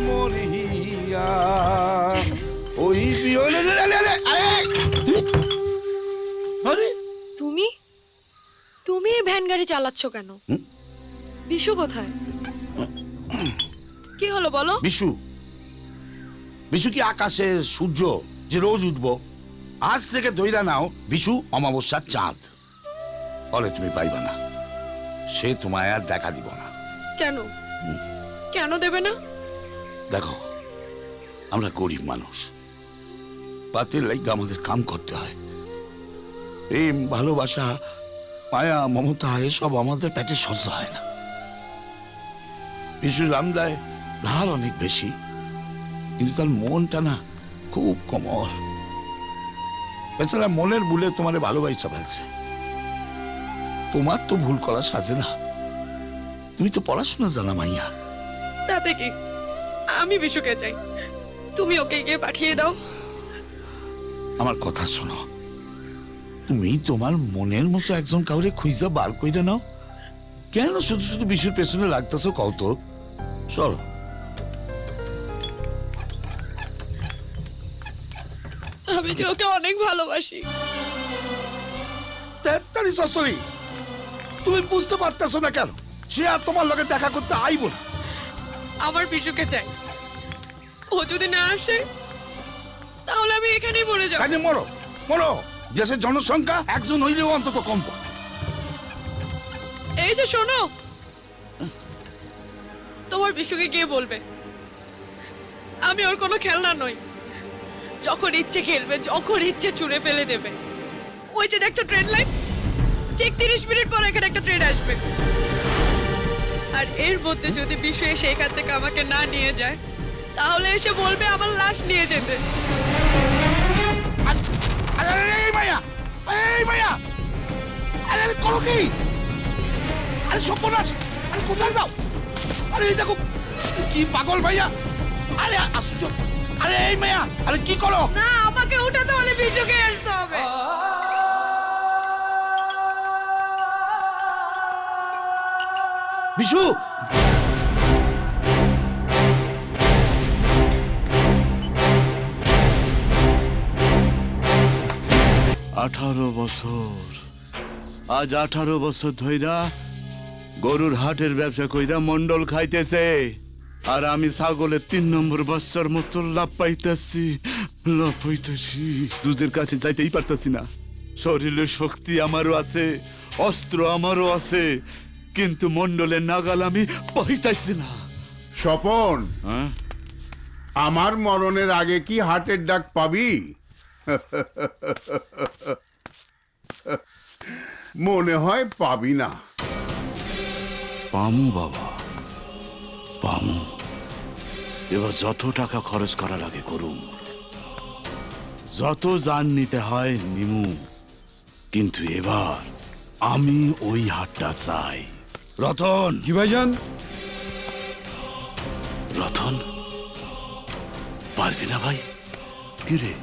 মরিয়া ওই বিহনে আরে তুমি তুমি এই ভ্যান গাড়ি চালাচ্ছ কেন? বিশু কোথায়? কি হলো বলো? বিশু বিশু কি আকাশের সূর্য যে রোজ উঠবো? আজ থেকে দইরা নাও বিশু অমাবস্যার চাঁদ। বলে তুমি পাইবা না, সে তোমায় আর দেখা দিব না। কেন কেন দেবে না? দেখো, আমরা গরিব মানুষ, পাতের লাইগা আমাদের কাম করতে হয়। প্রেম, ভালোবাসা, মায়া, মমতা এসব আমাদের পেটে সহ্য হয় না। বিশু রামদায় ধার অনেক বেশি, কিন্তু তার মনটা না খুব কোমল। বেচারা মনের ভুলে তোমারে ভালোবাসা ফেলছে। তোমার তো ভুল করা সাজে না, তুমি তো পড়াশোনা জানা মাইয়া। তাতে কি, আমি বিশুকে চাই, তুমি ওকে গিয়ে পাঠিয়ে দাও। আমার কথা শোনো, তুমি তোমার মনের মতো একজন কাউরে খুঁজা বার কইরা নাও। কেন শুধু শুধু বিশুর পেছনে লাগতেছো কও তো? চলো। আমি যে ওকে অনেক ভালোবাসি। তেত্তারি সস্তরি, তুমি বুঝতে পারতেছো না কেন? সে আর তোমার লগে দেখা করতে আইব না। আমার বিশুকে চাই, ও যদি না আসে তাহলে আমি এখানেই মরে যাব। কাজে মরো মরো, দেশের জনসংখ্যা একজন হইলেও অন্তত কম। এই যে শোনো, তোমার বিশুকে গিয়ে বলবে আমি ওর কোনো খেলনা নই, যখন ইচ্ছে খেলবে, যখন ইচ্ছে ছুঁড়ে ফেলে দেবে। ওই যে একটা ট্রেন লাইন, ঠিক 30 মিনিট পর এখানে একটা ট্রেন আসবে, আর এর মধ্যে যদি বিশু এসে এখান থেকে আমাকে না নিয়ে যায়, তাহলে এসে বলবে আমার লাশ নিয়ে যেতে। এই মাইয়া, এই মাইয়া, আরে করো কি? আরে সর্বনাশ, আরে কোথায় যাও? আরে এই দেখো কি পাগল ভাইয়া! আরে আশ্চর্য! আরে এই মাইয়া, আরে কি করো? না, আমাকে উঠাতে হলে বিশুকে আসতে হবে। বিশু! 18 বছর, আজ 18 বছর ধইরা গরুর হাটের ব্যবসা কইরা মন্ডল খাইতেছে, আর আমি ছাগলের 3 নম্বর বাচ্চার মতো লাভ পাইতেছি। দুধের কাছে যাইতেই পারতাছি না। শরীরের শক্তি আমারও আছে, অস্ত্র আমারও আছে, কিন্তু মন্ডলের নাগাল আমি পাইতাছি না। স্বপন, হ্যাঁ? আমার মরণের আগে কি হার্টের ডাক পাবি? মনে হয় পাবি না। পামু বাবা, পামু। এবার যত টাকা খরচ করা লাগে করুম, যত জান নিতে হয় নিমু, কিন্তু এবার আমি ওই হাটটা চাই। রতন! জি ভাইজান। রতন, পারবি না ভাই? কি রে,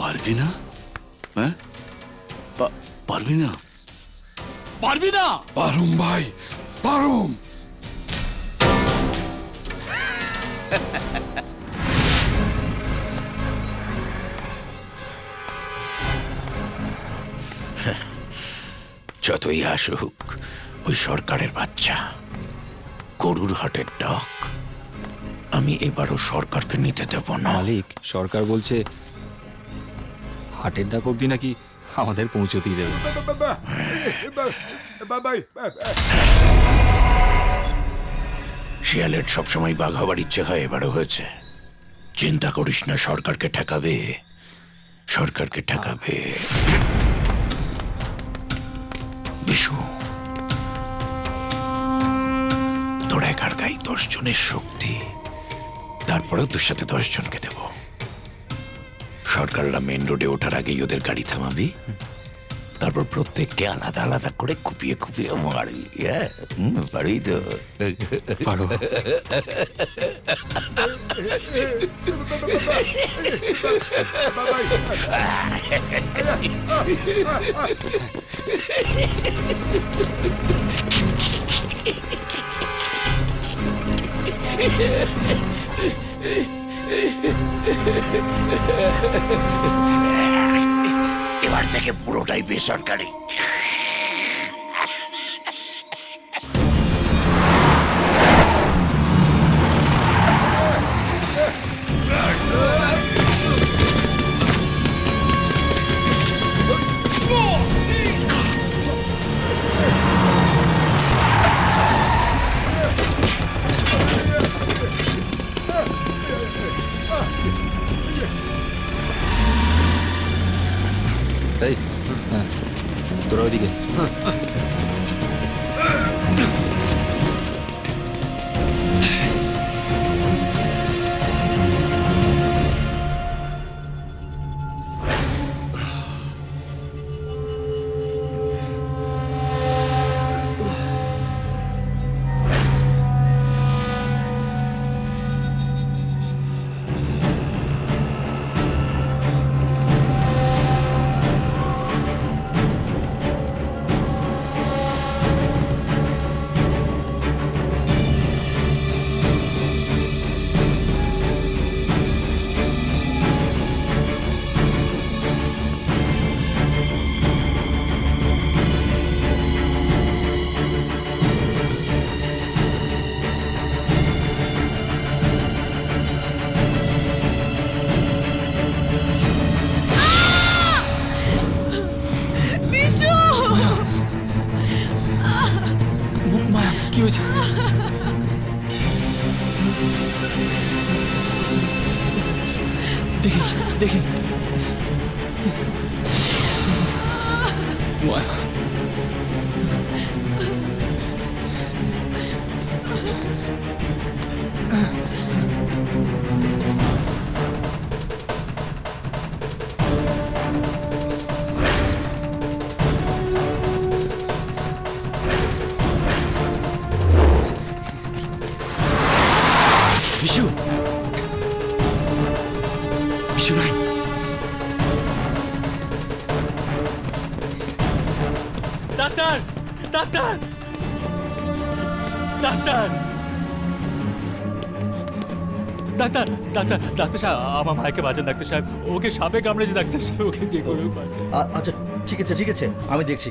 পারবি না? হ্যাঁ, পারবি না? পারবি না? পারুম ভাই, পারুম। যতই আসুক ওই সরকারের বাচ্চা, গরুর হাটের ডাক আমি এবারও সরকারকে নিতে দেব না। মালিক, সরকার বলছে হাটের ডাক অব্দি নাকি আমাদের পৌঁছতেই দেবে। শিয়ালের সবসময় বাঘ হবার ইচ্ছে হয়, এবারও হয়েছে। চিন্তা করিস না, সরকারকে ঠেকাবে, সরকারকে ঠেকাবে। বিশু, তোর একার গাই 10 জনের শক্তি, তারপরেও তোর সাথে 10 জনকে দেব। সরকাররা মেন রোডে ওঠার আগেই ওদের গাড়ি থামাবি, তারপর প্রত্যেককে আলাদা আলাদা করে কুপিয়ে কুপিয়ে মারবি। পারবি তো? পারো। এবার থেকে পুরোটাই বেসরকারি। এই হ্যাঁ তোরা ওইদিকে বিশু! মায়া কি হয়েছে? দেখি দেখি মায়া বিশু, বিশু নাই। Doctor doctor doctor doctor doctor doctor সাহেব আমার মাকে বাঁচান ডাক্তার সাহেব, ওকে সাপে কামড়েছে ডাক্তার সাহেব, ওকে যে করে বাঁচান। আচ্ছা ঠিক আছে ঠিক আছে, আমি দেখছি।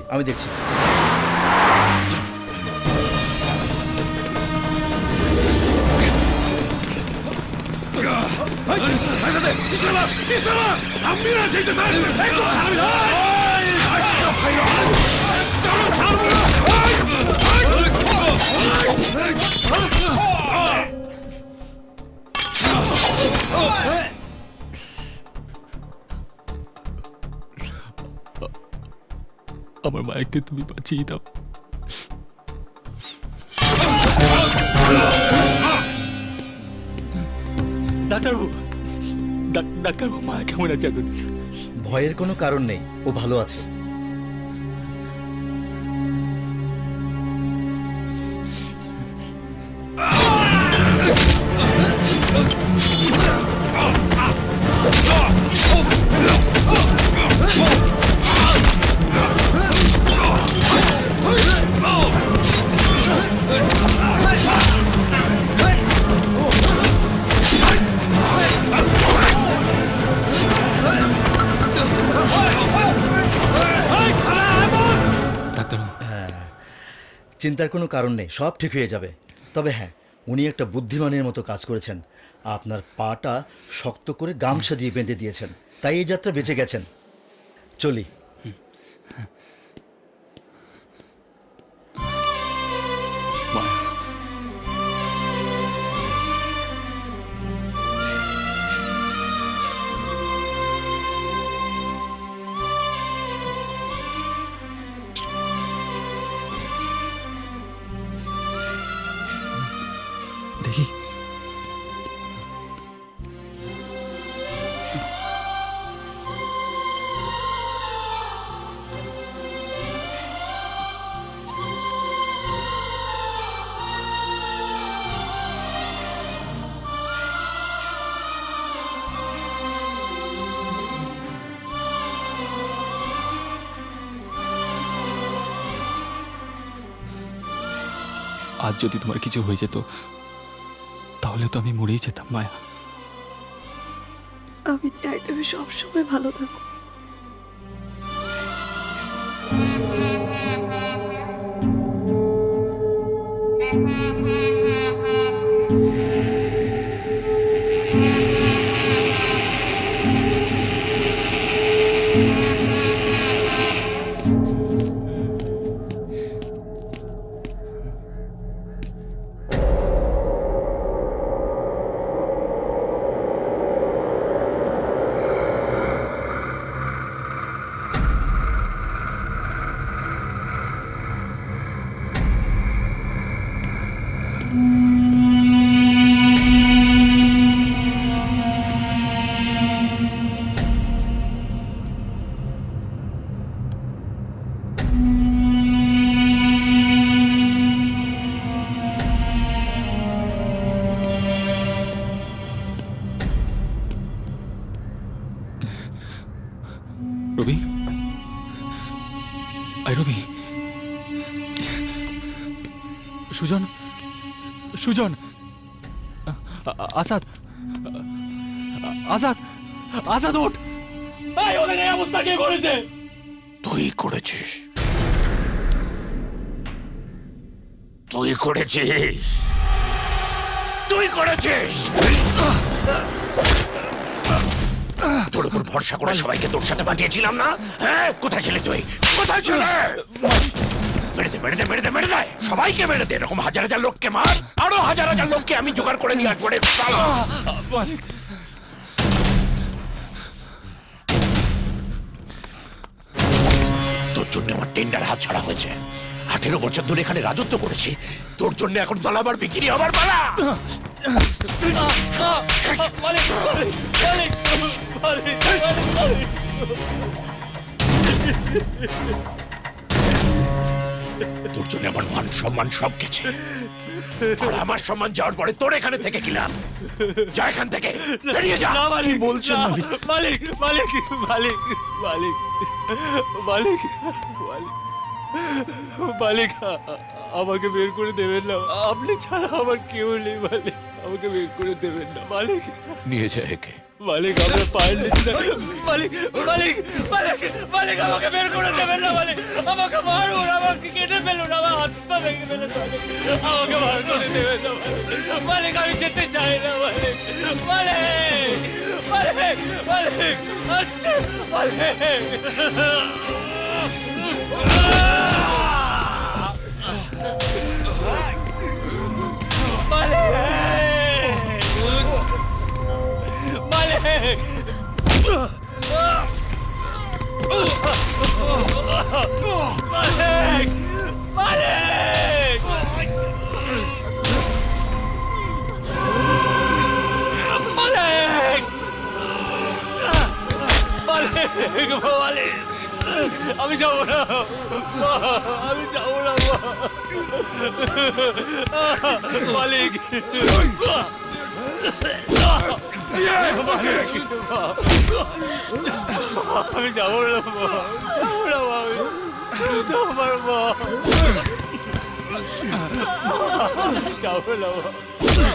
আমার মাকে তুমি বাঁচিয়ে দাও। ডাক্তারবাবু ডাক্তারবাবু মা কেমন আছে এখন? ভয়ের কোনো কারণ নেই, ও ভালো আছে। চিন্তার কোনো কারণ নেই, সব ঠিক হয়ে যাবে। তবে হ্যাঁ, উনি একটা বুদ্ধিমানের মতো কাজ করেছেন। আপনার পাটা শক্ত করে গামছা দিয়ে বেঁধে দিয়েছেন, তাই এই যাত্রা বেঁচে গেছেন। চলি। দেখি আজ যদি তোমার কিছু হয়ে যেত তাহলে তো আমি মরেই যেতাম মায়া। আমি চাই তুমি সবসময় ভালো থাকো। রবি, আই রবি, সুজন, সুজন, আসাদ, আসাদ, আসাদ ওঠ! এই ওদের এই অবস্থা কে করেছে? তুই করেছিস, তুই করেছিস, তুই করেছিস। তোর উপর ভরসা করে সবাইকে তোর সাথে পাঠিয়েছিলাম না? হ্যাঁ, কোথায় ছিলি তুই? কোথায় ছিলে? মেরে দে, মেরে দে, মেরে দে, মেরে দে, সবাইকে মেরে দে। এরকম হাজার হাজার লোককে মার, আরো হাজার হাজার লোককে আমি জোগাড় করে নিয়ে আসবো রে শালা। মালিক, তোর জন্য আমার টেন্ডার হাত ছাড়া হয়েছে। 18 বছর ধরে এখানে রাজত্ব করেছি, তোর জন্য এখন তলাবার বিক্রি হবার পালা। মালিক, মালিক, মালিক, মালিক, মালিক। তোর জন্য আমার মান সম্মান সব গেছে, আর আমার সম্মান যাওয়ার পরে তোর এখানে থেকে কিলাম। যা এখান থেকে, বেরিয়ে যা। না মালিক, বলছেন মালিক, মালিক, মালিক, মালিক, মালিক, মালিক, মালিক, আমাকে বের করে দেবেন না। আপনি ছাড়া আমার কেউ নেই মালিক, আমাকে বের করে দেবেন না মালিক। নিয়ে যা একে। মালিক, আমরা পায়ের নিচে মালিক, মালিক, মালিক, মালিক, আমাকে বের করে দেবেন না মালিক। আমাকে মারুন, আমাকে কেটে ফেলুন, আমার হাত পা ভেঙে ফেলুন মালিক। আমাকে বার করে দেবেন না মালিক। মালিক, আমি যেতে চাই না মালিক। মালিক, মালিক, মালিক, আচ্ছা মালিক। মালিক, মালিক, মালিক, মালিক, মালিক, মালিক, আমি যাবো না, আমি যাবো না মালিক। আমি যাবো না, যাবো না, আমি যাবো না, যাবো না।